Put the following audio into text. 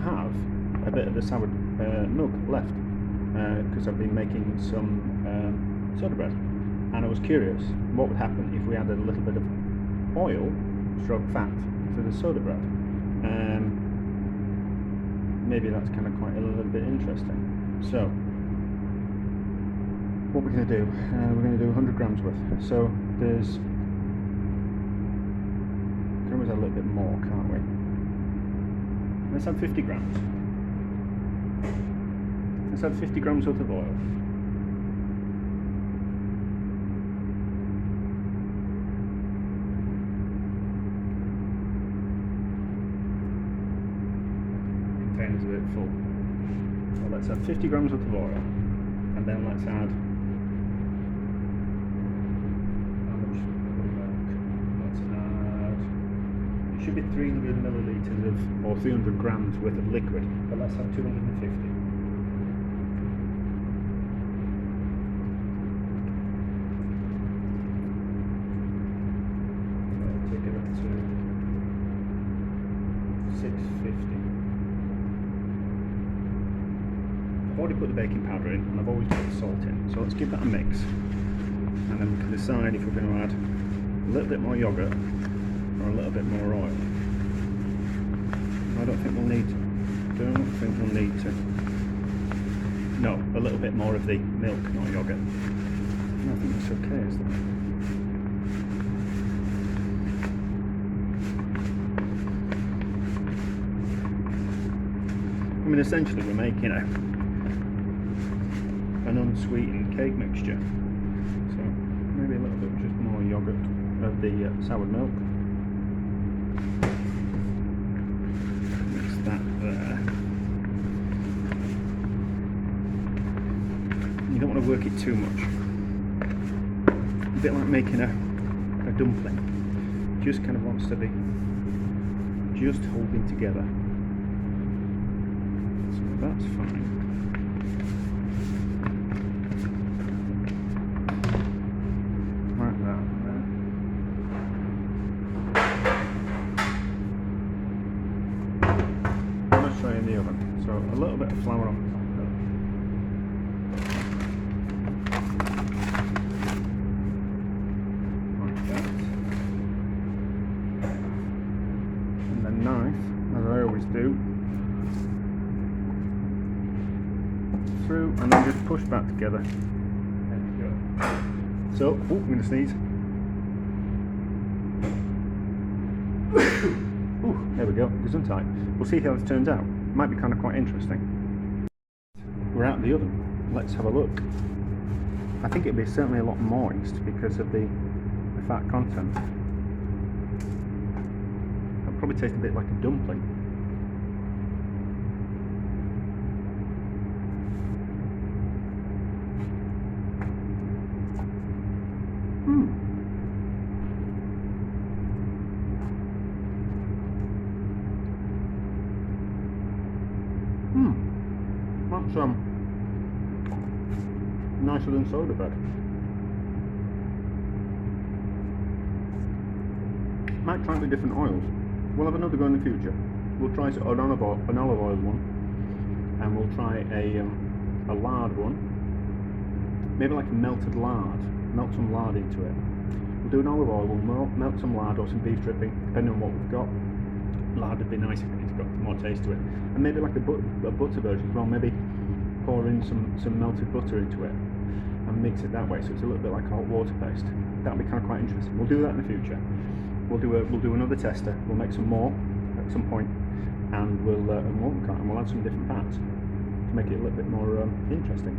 have a bit of the sour milk left because I've been making some soda bread, and I was curious what would happen if we added a little bit of oil stroke fat to the soda bread. Maybe that's kind of quite a little bit interesting. So what we're going to do, we're going to do 100 grams worth. So there's, we can always add a little bit more, can't we? Let's add 50 grams. Let's add 50 grams worth of oil. Container's a bit full. So let's add 50 grams worth of oil, and then let's add it should be 300 millilitres of, or 300 grams worth of liquid, but let's have 250. Take it up to 650. I've already put the baking powder in, and I've always put the salt in, so let's give that a mix, and then we can decide if we're going to add a little bit more yoghurt or a little bit more oil. I don't think we'll need to. No, a little bit more of the milk, not yoghurt. I think that's okay, isn't it? I mean, essentially we're making an unsweetened cake mixture. So maybe a little bit just more yoghurt of the sour milk. Mix that there. You don't want to work it too much. A bit like making a dumpling. Just kind of wants to be just holding together. So that's fine. In the oven, so a little bit of flour on top like that, and the knife, as I always do, through and then just push back together. There we go. So, I'm going to sneeze. There we go, gesundheit. We'll see how this turns out. Might be kind of quite interesting. We're out of the oven. Let's have a look. I think it'll be certainly a lot moist because of the fat content. It'll probably taste a bit like a dumpling. That's nicer than soda bread. Might try with different oils. We'll have another go in the future. We'll try an olive oil one, and we'll try a lard one. Maybe like a melted lard. Melt some lard into it. We'll do an olive oil one. We'll melt some lard or some beef dripping, depending on what we've got. Lard would be nice if it's got more taste to it, and maybe like a butter version as well. Maybe pour in some melted butter into it and mix it that way, so it's a little bit like a hot water paste. That'll be kind of quite interesting. We'll do that in the future. We'll do another tester. We'll make some more at some point, and we'll add some different fats to make it a little bit more interesting.